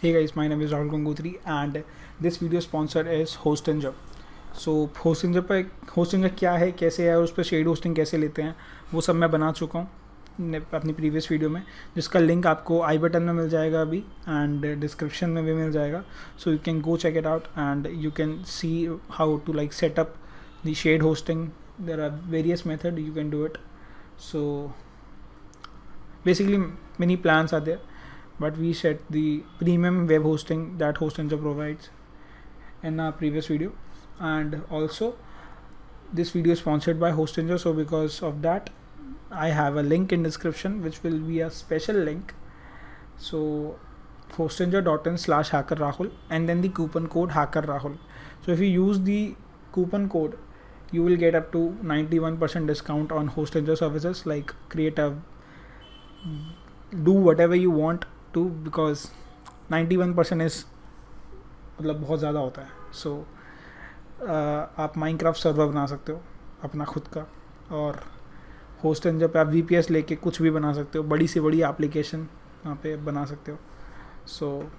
Hey guys, my name is Rahul Gangotri and this video sponsor is HostNJ. So Hostinger पर Hostinger क्या है, कैसे है और उस पर शेड होस्टिंग कैसे लेते हैं, वो सब मैं बना चुका हूँ अपनी प्रीवियस वीडियो में, जिसका लिंक आपको आई बटन में मिल जाएगा अभी एंड डिस्क्रिप्शन में भी मिल जाएगा. So you can go check it out and you can see how to like set up the shared hosting. There are various method you can do it. So basically many plans are there, but we set the premium web hosting that HostNJ provides in our previous video. And also this video is sponsored by HostNJ, so because of that I have a link in description which will be a special link. So hostnj.in/hackerrahul and then the coupon code hackerrahul. So if you use the coupon code you will get up to 91% discount on HostNJ services, like create a do whatever you want to, because 91% is मतलब बहुत ज़्यादा होता है. सो आप Minecraft server बना सकते हो अपना खुद का, और HostNJ पे आप VPS लेके कुछ भी बना सकते हो, बड़ी से बड़ी एप्लीकेशन वहाँ पे बना सकते हो. So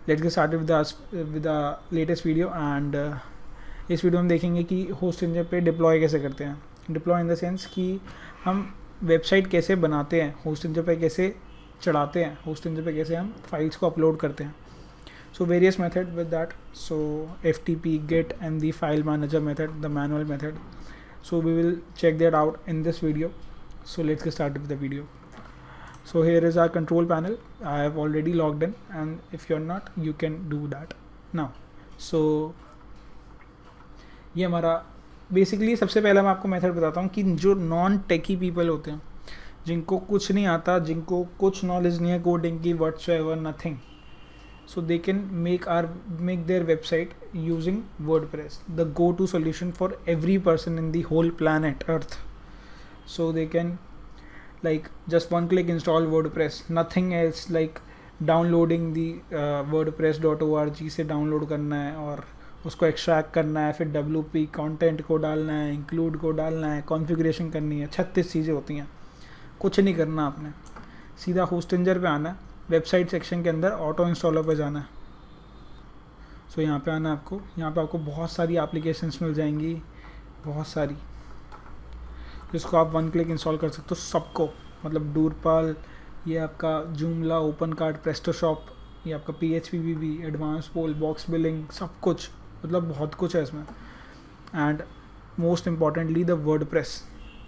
let's get started with the latest video. And इस वीडियो में देखेंगे कि HostNJ पे डिप्लॉय कैसे करते हैं. डिप्लॉय इन द सेंस कि हम वेबसाइट कैसे बनाते हैं, HostNJ पे कैसे चढ़ाते हैं, HostNJ पे कैसे हम फाइल्स को अपलोड करते हैं. So various method with that. So FTP, Git and the file manager method, the manual method. So we will check that out in this video. So let's get started with the video. So here is our control panel. I have already logged in, and if you're not, you can do that now. So ये हमारा basically सबसे पहले मैं आपको method बताता हूँ कि जो नॉन टेकी पीपल होते हैं, जिनको कुछ नहीं आता, जिनको कुछ नॉलेज नहीं है कोडिंग की whatsoever, nothing, so they can make their website using WordPress, the go to solution for every person in the whole planet earth. So they can like just one click install WordPress, nothing else like downloading the wordpress.org से download करना है और उसको extract करना है, फिर WP content को डालना है, इंक्लूड को डालना है, कॉन्फ़िगरेशन करनी है, 36 चीज़ें होती हैं. कुछ नहीं करना आपने, सीधा HostNJ पे आना है, वेबसाइट सेक्शन के अंदर ऑटो इंस्टॉलर पे जाना है. सो यहाँ पे आना है आपको. यहाँ पे आपको बहुत सारी एप्लीकेशंस मिल जाएंगी, बहुत सारी, जिसको आप वन क्लिक इंस्टॉल कर सकते हो सबको. मतलब डूरपाल, ये आपका जूमला, ओपनकार्ट, प्रेस्टोशॉप, ये आपका PHPBB, एडवांस पोल, बॉक्स बिलिंग, सब कुछ, मतलब बहुत कुछ है इसमें. And most importantly the WordPress,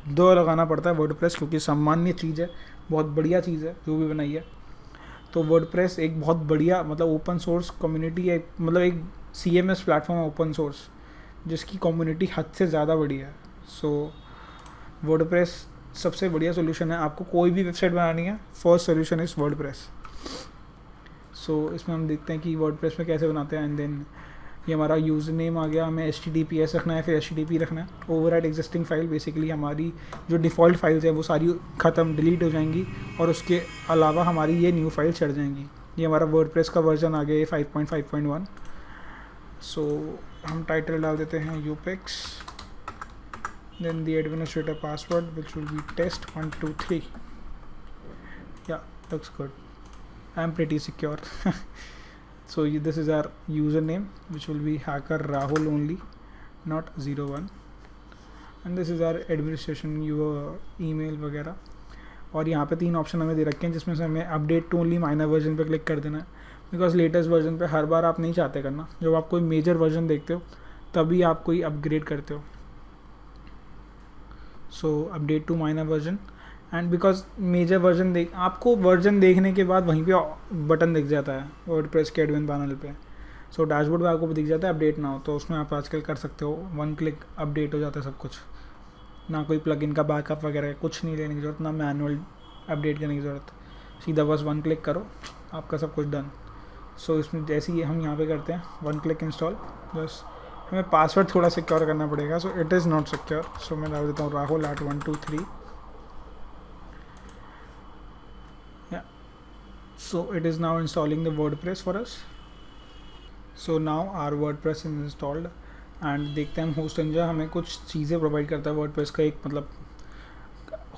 दो लगाना पड़ता है वर्डप्रेस, क्योंकि सामान्य चीज़ है, बहुत बढ़िया चीज़ है जो भी बनाई है. तो वर्डप्रेस एक बहुत बढ़िया, मतलब ओपन सोर्स कम्युनिटी है, मतलब एक CMS प्लेटफॉर्म है ओपन सोर्स, जिसकी कम्युनिटी हद से ज़्यादा बढ़िया है. सो वर्डप्रेस सबसे बढ़िया सोल्यूशन है. आपको कोई भी वेबसाइट बनानी है, फर्स्ट सोल्यूशन इज़ वर्डप्रेस. सो इसमें हम देखते हैं कि वर्डप्रेस में कैसे बनाते हैं. एंड देन ये हमारा यूज़र नेम आ गया, हमें HTTPS रखना है, फिर HTTP रखना है. ओवरराइट एग्जिस्टिंग फाइल, बेसिकली हमारी जो डिफ़ॉल्ट फाइल्स है वो सारी ख़त्म, डिलीट हो जाएंगी, और उसके अलावा हमारी ये न्यू फाइल चढ़ जाएंगी. ये हमारा वर्डप्रेस का वर्जन आ गया, ये 5.5.1. सो हम टाइटल डाल देते हैं UPEX, then the administrator password which will be test123. Yeah, looks good. I'm pretty secure. So this is our username, which will be hacker Rahul only, not 01. And this is our administration, your email वगैरह. और यहाँ पे 3 option हमें दे रखे हैं, जिसमें से हमें update to only minor version पे क्लिक कर देना है, बिकॉज लेटेस्ट वर्जन पे हर बार आप नहीं चाहते करना. जब आप कोई मेजर वर्जन देखते हो तभी आप कोई अपग्रेड करते हो. So update to minor version. And because major version आपको वर्जन देखने के बाद वहीं पे बटन दिख जाता है वर्डप्रेस के एडमिन पैनल पे. सो डैशबोर्ड पे आपको दिख जाता है अपडेट ना हो, तो उसमें आप आजकल कर सकते हो, वन क्लिक अपडेट हो जाता है सब कुछ. ना कोई प्लगइन का बैकअप वगैरह कुछ नहीं लेने की ज़रूरत, ना मैनुअल अपडेट करने की ज़रूरत, सीधा बस वन क्लिक करो, आपका सब कुछ डन. सो इसमें जैसे ही हम यहाँ पे करते हैं वन क्लिक इंस्टॉल, बस हमें पासवर्ड थोड़ा सिक्योर करना पड़ेगा. So it is not secure. So मैं डाल देता हूँ Rahul@123. Yeah so it is now installing the WordPress for us. So now our WordPress is installed. And देखते हैं हम HostNJ हमें कुछ चीज़ें प्रोवाइड करता है वर्डप्रेस का. एक मतलब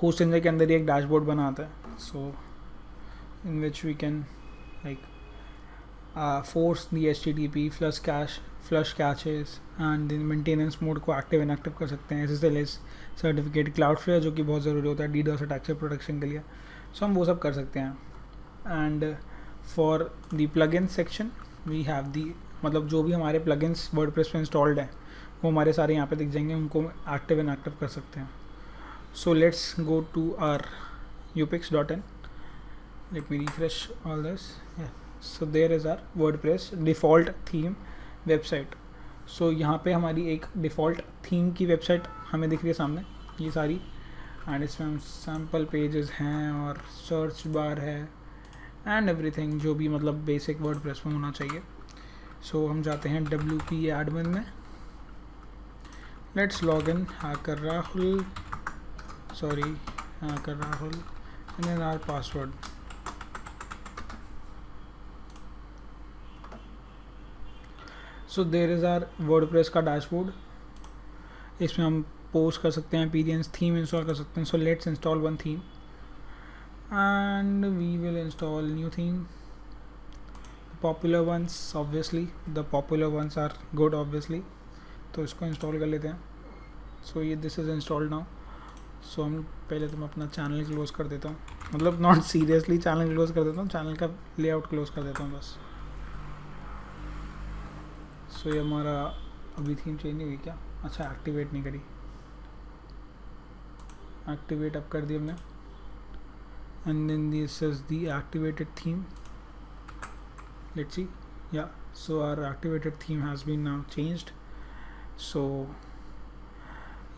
HostNJ के अंदर ही एक डैशबोर्ड बनाता है. So in which we can like force the HTTP flush caches and then maintenance mode को एक्टिव इनएक्टिव कर सकते हैं. SSLs सर्टिफिकेट, क्लाउडफ्लेयर जो कि बहुत ज़रूरी होता है DDoS अटैक से प्रोटेक्शन के लिए. सो हम वो सब कर सकते हैं. And for the plugin section we have the, मतलब जो भी हमारे प्लगइन्स वर्डप्रेस पे इंस्टॉल्ड हैं वो हमारे सारे यहाँ पे दिख जाएंगे, उनको एक्टिव इनएक्टिव कर सकते हैं. So let's go to our upix.in. Let me refresh all this. Yeah. So there is our WordPress default theme website. So यहाँ पे हमारी एक default theme की website हमें दिख रही है सामने ये सारी, एंड इसमें हम सैम्पल पेजेस हैं और सर्च बार है एंड एवरीथिंग जो भी मतलब बेसिक वर्डप्रेस में होना चाहिए. सो हम जाते हैं WP एडमिन में. Let's log in hacker Rahul and then our password. So there is our WordPress का डैशबोर्ड. इसमें हम पोस्ट कर सकते हैं, PDNs थीम इंस्टॉल कर सकते हैं. So let's install one theme and we will install new theme. Popular ones obviously, the popular ones are good obviously. तो इसको इंस्टॉल कर लेते हैं. So ये this is installed now. सो हम पहले तो मैं अपना चैनल क्लोज कर देता हूँ, मतलब नॉट सीरियसली चैनल क्लोज कर देता हूँ, चैनल का लेआउट क्लोज कर देता हूँ बस. सो ये हमारा अभी थीम चेंज नहीं हुई क्या? अच्छा, एक्टिवेट नहीं करी. एक्टिवेट अब कर दी हमने. And then this is the activated theme. Let's see. Yeah so our activated theme has been now changed. So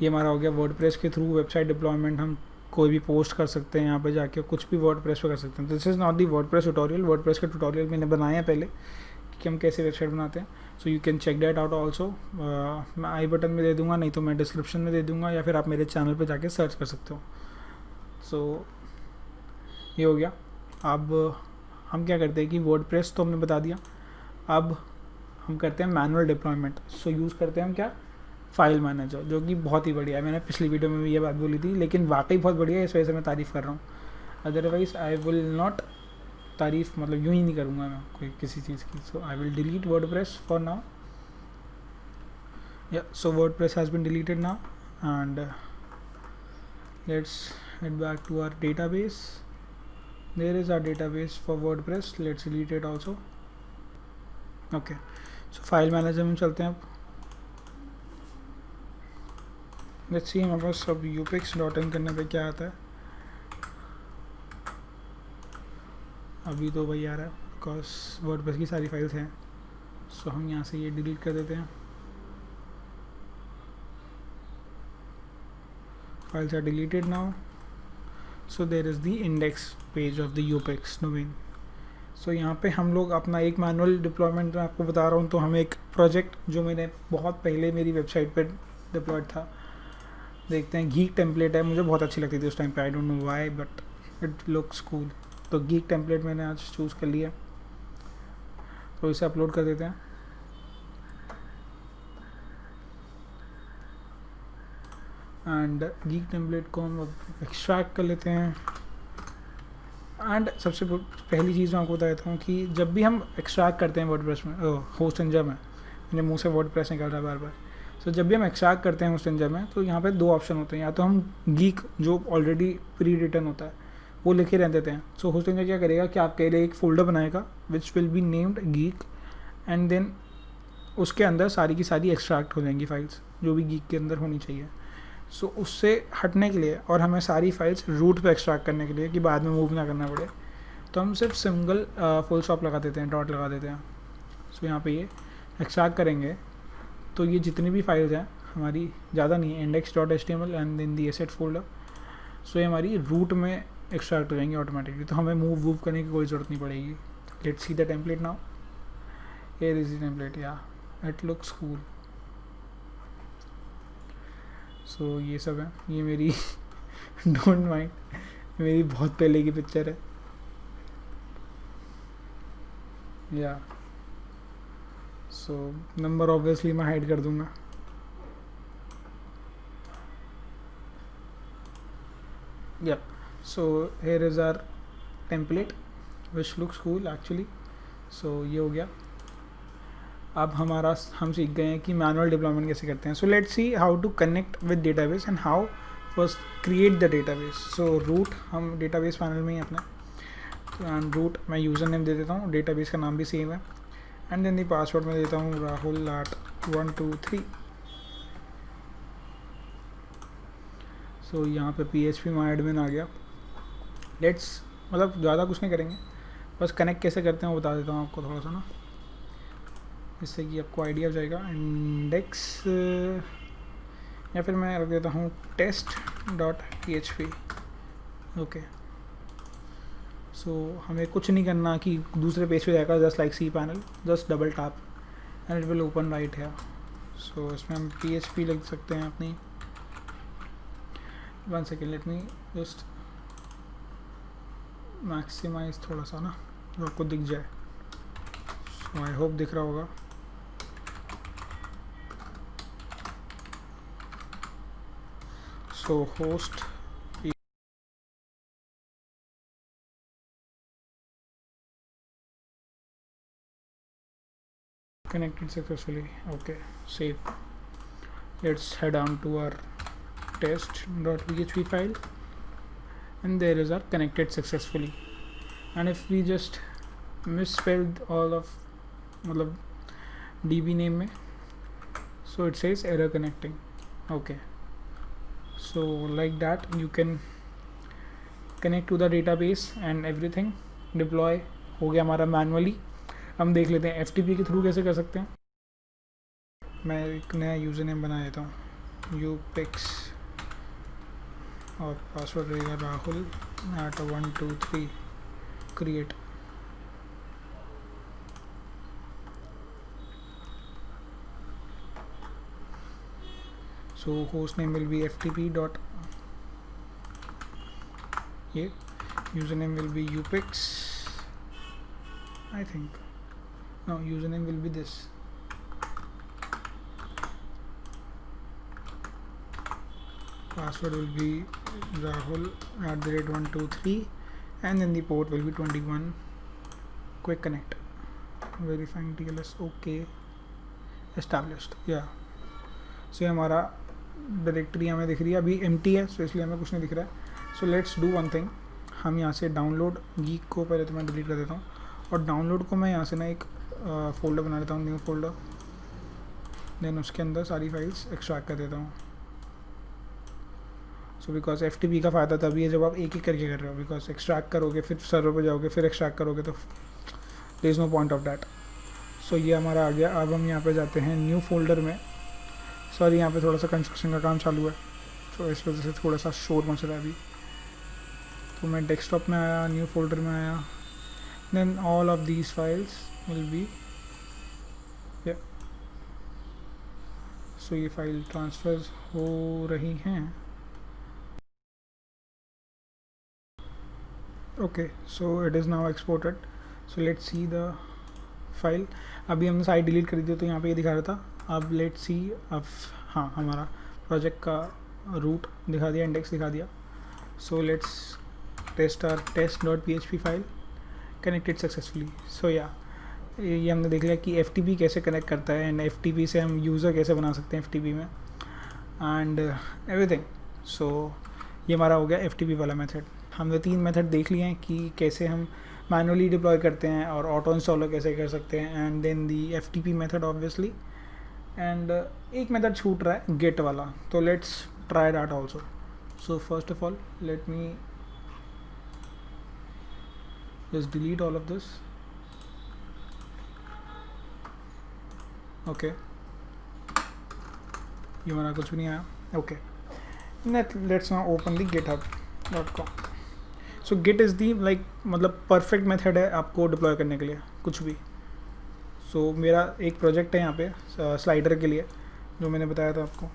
ये हमारा हो गया वर्डप्रेस के थ्रू वेबसाइट डिप्लॉयमेंट. हम कोई भी पोस्ट कर सकते हैं यहाँ पे जाके, कुछ भी वर्डप्रेस पे कर सकते हैं. This is not the WordPress tutorial. WordPress के ट्यूटोरियल मैंने बनाए हैं पहले कि हम कैसे वेबसाइट बनाते हैं. So you can check that out also. मैं आई बटन में दे दूँगा, नहीं तो मैं डिस्क्रिप्शन में दे दूँगा, या फिर आप मेरे चैनल पर जाके सर्च कर सकते हो. सो ये हो गया. अब हम क्या करते हैं कि वर्डप्रेस तो हमने बता दिया, अब हम करते हैं मैनुअल डिप्लॉयमेंट. सो यूज़ करते हैं हम क्या, फाइल मैनेजर, जो कि बहुत ही बढ़िया है. मैंने पिछली वीडियो में भी ये बात बोली थी, लेकिन वाकई बहुत बढ़िया है, इस वजह से मैं तारीफ़ कर रहा हूँ. अदरवाइज़ आई विल नॉट तारीफ़, मतलब यूँ ही नहीं करूँगा मैं कोई किसी चीज़ की. So I will delete WordPress for now. Yeah so WordPress has been deleted now and let's head back to our database. There is our database for WordPress. Let's delete it also. Okay, so file manager में चलते हैं अब. Let's see हमारे पास अब upix.in करने पे क्या आता है. अभी तो वही आ रहा है बिकॉज वर्डप्रेस की सारी फाइल्स हैं. सो हम यहाँ से ये डिलीट कर देते हैं. Files are deleted now. So there is the index page of the upix domain. सो यहाँ पे हम लोग अपना एक मैनुअल डिप्लॉयमेंट में आपको बता रहा हूँ. तो हम एक प्रोजेक्ट जो मैंने बहुत पहले मेरी वेबसाइट पे डिप्लॉयड था, देखते हैं. गीक टेम्पलेट है, मुझे बहुत अच्छी लगती थी उस टाइम पे. I don't know why but it looks cool. तो गीक टेम्पलेट मैंने आज चूज़ कर लिया, तो इसे अपलोड कर देते हैं. एंड गीक टेम्पलेट को हम एक्सट्रैक्ट कर लेते हैं. एंड सबसे पहली चीज़ मैं आपको बता देता हूँ कि जब भी हम एक्सट्रैक्ट करते हैं वर्डप्रेस में, होस्ट इंजन में, मेरे मुँह से वर्डप्रेस निकल रहा है बार बार. तो जब भी हम एक्सट्रैक्ट करते हैं होस्ट इंजन में, तो यहाँ पे दो ऑप्शन होते हैं. या तो हम गीक जो ऑलरेडी प्री रिटर्न होता है वो लिखे रह देते हैं. सो होस्ट इंजन क्या करेगा कि आपके लिए एक फ़ोल्डर बनाएगा which will be named geek, and then उसके अंदर सारी की सारी एक्सट्रैक्ट हो जाएंगी फाइल्स जो भी गीक के अंदर होनी चाहिए. सो उससे हटने के लिए और हमें सारी फाइल्स रूट पे एक्सट्रैक्ट करने के लिए कि बाद में मूव ना करना पड़े, तो हम सिर्फ सिंगल फुल स्टॉप लगा देते हैं, डॉट लगा देते हैं. सो यहाँ पे ये एक्सट्रैक्ट करेंगे तो ये जितनी भी फाइल्स हैं हमारी, ज़्यादा नहीं है, index.html and then the asset folder. So ये हमारी रूट में एक्सट्रैक्ट हो जाएंगी ऑटोमेटिकली, तो हमें मूव करने की कोई ज़रूरत नहीं पड़ेगी. Let's see the template now. Here is the template. या इट लुक्स कूल. सो ये सब है, ये मेरी डोंट माइंड, मेरी बहुत पहले की पिक्चर है. या सो नंबर ऑब्वियसली मैं हाइड कर दूंगा. Yep, so here is our template which looks cool actually. सो ये हो गया। अब हम सीख गए हैं कि मैनुअल डिप्लॉयमेंट कैसे करते हैं। So let's see how to connect with database and how first create the database. So root हम डेटाबेस पैनल में ही अपना, एंड रूट मैं यूज़र नेम दे देता हूँ, डेटाबेस का नाम भी सेम है, एंड देन दी पासवर्ड मैं देता हूँ rahul@123। सो यहाँ पे PHP माई एडमिन आ गया। लेट्स मतलब ज़्यादा कुछ नहीं करेंगे, बस कनेक्ट कैसे करते हैं वो बता देता हूँ आपको थोड़ा सा ना, जिससे कि आपको आइडिया हो जाएगा। इंडेक्स या फिर मैं रख देता हूँ test.php। ओके, सो हमें कुछ नहीं करना कि दूसरे पेज पे जाएगा, just like C panel, just double tap and it will open right है। सो इसमें हम PHP लिख सकते हैं अपनी। 1 second, let me just maximise थोड़ा सा ना, जो आपको दिख जाए। सो आई होप दिख रहा होगा। सो host connected successfully. Okay, save. Let's head on to our test.php file, and there is our connected successfully. And if we just misspelled all of मतलब db name में, so it says error connecting. Okay, so like that you can connect to the database and everything. Deploy हो गया हमारा manually. हम देख लेते हैं FTP के थ्रू कैसे कर सकते हैं। मैं एक नया यूज़र नेम बना देता हूँ, यूपिक्स, और पासवर्ड रहेगा rahul@123। Create. So host name will be FTP dot, ये user name will be upix, I think. No, username will be this. Password will be rahul@123, and then the port will be 21. Quick connect. Verifying TLS. Okay. Established. Yeah. So हमारा directory हमें दिख रही है, अभी empty है, so इसलिए हमें कुछ नहीं दिख रहा है। So let's do one thing. हम यहाँ से डाउनलोड गीक को पहले तो मैं डिलीट कर देता हूँ, और डाउनलोड को मैं यहाँ से ना एक फोल्डर बना लेता हूँ, न्यू फोल्डर, देन उसके अंदर सारी फाइल्स एक्सट्रैक्ट कर देता हूँ। सो बिकॉज FTP का फ़ायदा तभी है जब आप एक एक करके कर रहे हो, बिकॉज एक्सट्रैक्ट करोगे फिर सर्वर पे जाओगे फिर एक्सट्रैक्ट करोगे तो there is no point of that. So ये हमारा आ गया। अब हम यहाँ पे जाते हैं न्यू फोल्डर में। सॉरी, यहाँ पे थोड़ा सा कंस्ट्रक्शन का काम चालू है, तो इस वजह से थोड़ा सा शोर मच रहा है अभी। तो मैं डेस्कटॉप में आया, न्यू फोल्डर में आया, then all of these files will be, so ये फाइल ट्रांसफर हो रही हैं। Okay, so it is now exported. So let's see the file. अभी हमने साइट डिलीट कर दी तो यहाँ पे ये दिखा रहा था। अब लेट्स सी, अब हाँ हमारा प्रोजेक्ट का रूट दिखा दिया, इंडेक्स दिखा दिया। So let's test our test.php file, connected successfully. So yeah ये हमने देख लिया कि FTP कैसे कनेक्ट करता है, एंड FTP से हम यूज़र कैसे बना सकते हैं FTP में, एंड एवरीथिंग। सो ये हमारा हो गया FTP वाला मेथड। हमने 3 मेथड देख लिए हैं कि कैसे हम मैनुअली डिप्लॉय करते हैं और ऑटो इंस्टॉलर कैसे कर सकते हैं, and then the FTP method obviously, and एक मेथड छूट रहा है गेट वाला, तो let's try that also. So first of all let me just delete all of this. Okay, ये हमारा कुछ भी नहीं आया। Okay, let's now open the github.com. So git is the मतलब परफेक्ट मेथड है आपको डिप्लॉय करने के लिए कुछ भी। So मेरा एक प्रोजेक्ट है यहाँ पे स्लाइडर के लिए, जो मैंने बताया था आपको,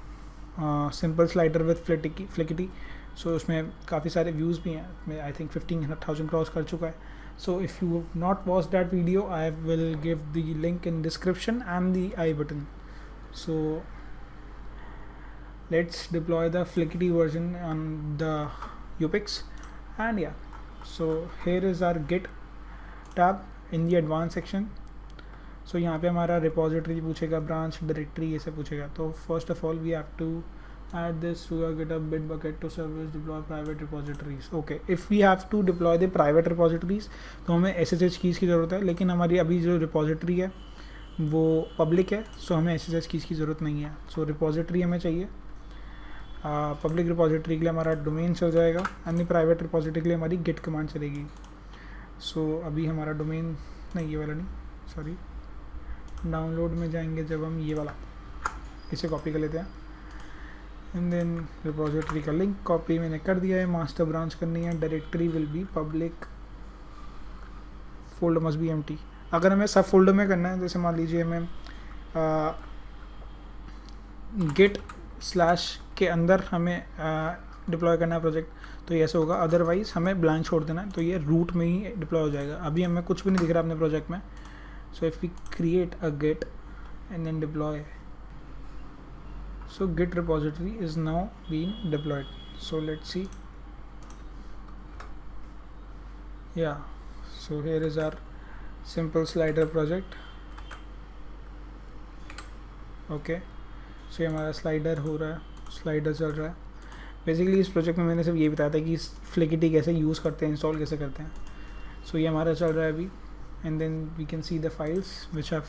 सिंपल स्लाइडर विद फ्लिकिटी। सो उसमें काफ़ी सारे व्यूज़ भी हैं, मैं आई थिंक 15,000 क्रॉस कर चुका है। So if you have not watched that video, I will give the link in description and the I button. So let's deploy the Flickity version on the Upix, and yeah, so here is our git tab, in the advance section, so यहाँ पे हमारा repository पूछेगा, branch, directory, ये सब पूछेगा. तो first of all we have to add this to a GitHub Bitbucket to service deploy private repositories. Okay, if we have to deploy the private repositories तो हमें SSH keys की ज़रूरत है, लेकिन हमारी अभी जो रिपोजिटरी है वो पब्लिक है, सो हमें SSH keys की ज़रूरत नहीं है. सो रिपोजिटरी हमें चाहिए. पब्लिक रिपोजिटरी के लिए हमारा डोमेन चल जाएगा, अन्य प्राइवेट रिपोजिटरी के लिए हमारी गिट कमांड चलेगी. सो अभी हमारा डोमेन नहीं, ये वाला नहीं, सॉरी, डाउनलोड में जाएंगे जब हम, ये वाला, इसे कॉपी कर लेते हैं. एंड देन रिपोजिटरी का लिंक कॉपी मैंने कर दिया है, मास्टर ब्रांच करनी है, directory will be public, folder must be empty. अगर हमें सब फोल्डर में करना है, जैसे मान लीजिए हमें गिट स्लैश के अंदर हमें डिप्लॉय करना है प्रोजेक्ट, तो ये ऐसे होगा. अदरवाइज हमें ब्लैंक छोड़ देना है, तो ये रूट में ही डिप्लॉय हो जाएगा. अभी हमें कुछ भी नहीं दिख रहा अपने प्रोजेक्ट में. So if we create a git and then deploy, so git repository is now being deployed. So let's see. Yeah, so here is our simple slider project. Okay, so ये हमारा स्लाइडर हो रहा है, slider चल रहा है. Basically इस project में मैंने सिर्फ ये बताया था कि फ्लिकिटी कैसे यूज़ करते हैं, इंस्टॉल कैसे करते हैं. सो ये हमारा चल रहा है अभी. And then we can see the files which have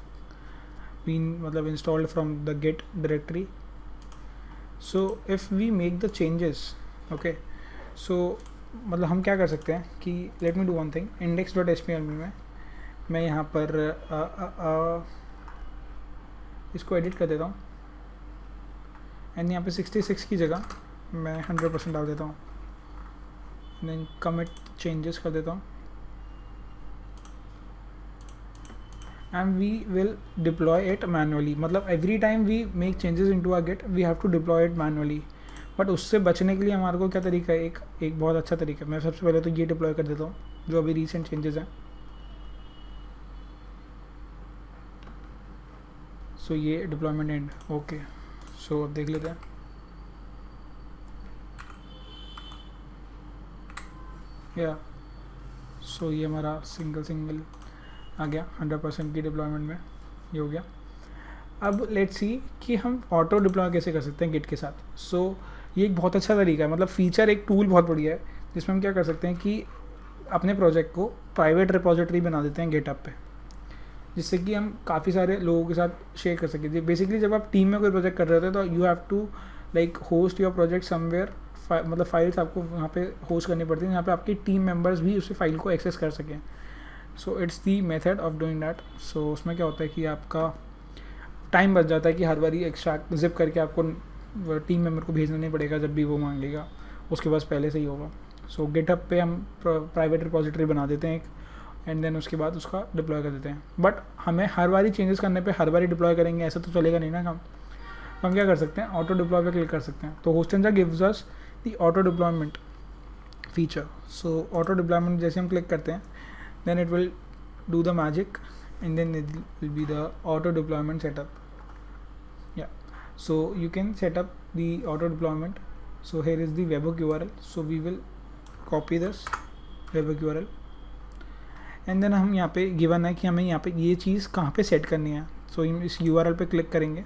been मतलब installed from the git directory. So if we make the changes, okay, so मतलब हम क्या कर सकते हैं कि let me do one thing. index.html में मैं यहाँ पर इसको एडिट कर देता हूँ, एंड यहाँ पे 66 की जगह मैं 100% डाल देता हूँ. देन कमिट चेंजेस कर देता हूँ, and we will deploy it manually. मतलब every time we make changes into our git we have to deploy it manually. But उससे बचने के लिए हमारे को क्या तरीका है, एक बहुत अच्छा तरीका है. मैं सबसे पहले तो ये डिप्लॉय कर देता हूँ जो अभी रिसेंट चेंजेस हैं. सो ये डिप्लॉयमेंट एंड, ओके. सो देख लेते हैं. या सो ये हमारा सिंगल आ गया 100% की डिप्लॉयमेंट में, ये हो गया. अब लेट्स सी कि हम ऑटो डिप्लॉय कैसे कर सकते हैं गिट के साथ. सो ये एक बहुत अच्छा तरीका है, मतलब फीचर, एक टूल बहुत बढ़िया है जिसमें हम क्या कर सकते हैं कि अपने प्रोजेक्ट को प्राइवेट रिपोजिटरी बना देते हैं गिटहब पे, जिससे कि हम काफ़ी सारे लोगों के साथ शेयर कर सकें. बेसिकली जब आप टीम में कोई प्रोजेक्ट कर रहे होते हैं तो you have to like host your project somewhere, मतलब फाइल्स आपको वहाँ पे होस्ट करनी पड़ती है, यहाँ पे आपके टीम मेम्बर्स भी उसी फाइल को एक्सेस कर सकें. So it's the method of doing that. So उसमें क्या होता है कि आपका टाइम बच जाता है कि हर बार एक्सट्रैक्ट जिप करके आपको टीम मेम्बर को भेजना नहीं पड़ेगा जब भी वो मांगेगा, उसके पास पहले से ही होगा. सो गिटहब पे हम प्राइवेट रिपोजिटरी बना देते हैं एक, एंड देन उसके बाद उसका डिप्लॉय कर देते हैं. बट हमें हर बारी चेंजेस करने पे हर बारी डिप्लॉय करेंगे ऐसा तो चलेगा नहीं ना काम. तो हम क्या कर सकते हैं, ऑटो डिप्लॉय पे क्लिक कर सकते हैं. तो Hostinger gives us the auto deployment feature. So auto deployment जैसे हम क्लिक करते हैं, then it will do the magic and then it will be the auto deployment setup. Yeah, so you can set up the auto deployment. So here is the webhook URL. So we will copy this webhook URL and then हम यहाँ पे given है कि हमें यहाँ पे ये चीज़ कहाँ पे सेट करनी है. So इस URL पे क्लिक करेंगे,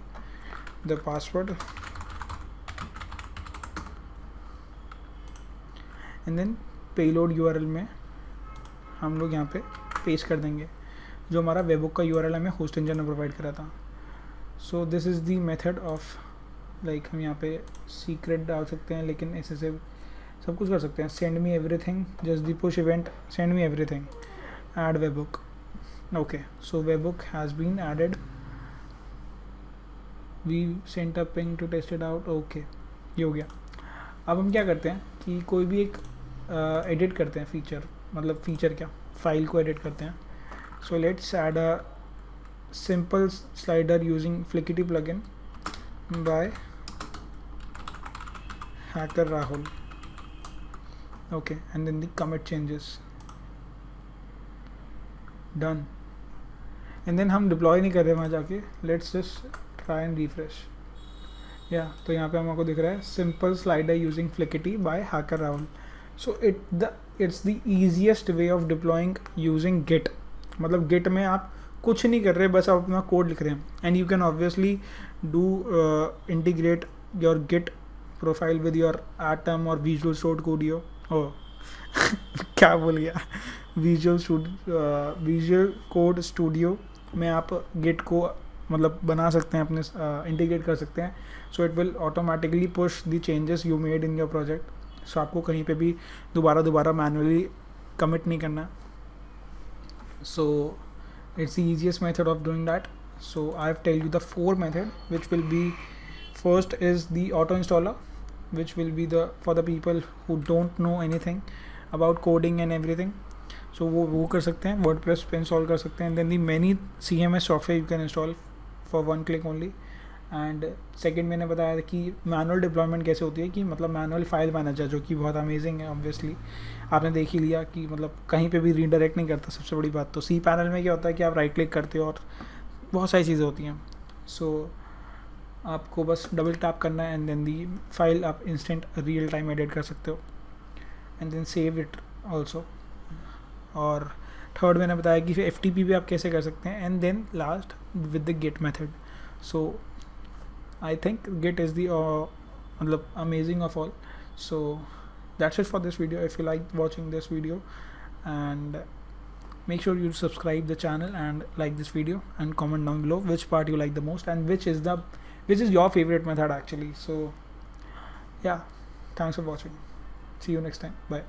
the password and then payload URL में हम लोग यहाँ पे पेस्ट कर देंगे जो हमारा वेबबुक का यूआरएल हमें होस्ट इंजन ने प्रोवाइड करा था. So this is the method of like हम यहाँ पे सीक्रेट डाल सकते हैं, लेकिन ऐसे से सब कुछ कर सकते हैं. Send me everything, just the push event, send me everything, add webhook. Okay, so webhook has been added, we sent a ping to test it out. Okay, ये हो गया. अब हम क्या करते हैं कि कोई भी एक एडिट करते हैं फीचर, मतलब फीचर क्या, फाइल को एडिट करते हैं. So let's add a simple slider using Flickity plugin by hacker Rahul. Okay, and then the commit changes, done. And then हम डिप्लॉय नहीं कर रहे वहाँ जाके, let's just try and refresh. या तो यहाँ पे हमको दिख रहा है simple slider using Flickity by hacker Rahul. So it's the easiest way of deploying using Git. मतलब गिट में आप कुछ नहीं कर रहे, बस आप अपना कोड लिख रहे हैं, and you can obviously do integrate your Git profile with your Atom और विजुअल स्टूडियो ओ क्या बोल गया, विजुअल कोड स्टूडियो में आप गिट को मतलब बना सकते हैं, अपने इंटीग्रेट कर सकते हैं. So it will automatically push the changes you made in your project. So आपको कहीं पे भी दोबारा मैनुअली कमिट नहीं करना. सो it's the easiest method of doing that. So I've tell you the 4 method, which will be, first is the auto installer, which will be the for the people who don't know anything about coding and everything. So वो कर सकते हैं, WordPress पे install कर सकते हैं. And then the many CMS software you can install for one click only. And second मैंने बताया था कि मैनुअल डिप्लॉयमेंट कैसे होती है, कि मतलब मैनुअल फाइल मैनेजर, जो कि बहुत अमेजिंग है. ऑब्वियसली आपने देख ही लिया कि मतलब कहीं पे भी रीडायरेक्ट नहीं करता. सबसे बड़ी बात तो सी पैनल में क्या होता है कि आप राइट क्लिक करते हो और बहुत सारी चीज़ें होती हैं. सो आपको बस डबल टैप करना है एंड देन दी फाइल आप इंस्टेंट रियल टाइम एडिट कर सकते हो and then save it also. और थर्ड मैंने बताया कि फिर FTP भी आप कैसे कर सकते हैं. And then last with the Git method. So I think Git is the amazing of all. So that's it for this video. If you like watching this video, and make sure you subscribe the channel and like this video and comment down below which part you like the most and which is your favorite method actually. So yeah, thanks for watching. See you next time. Bye.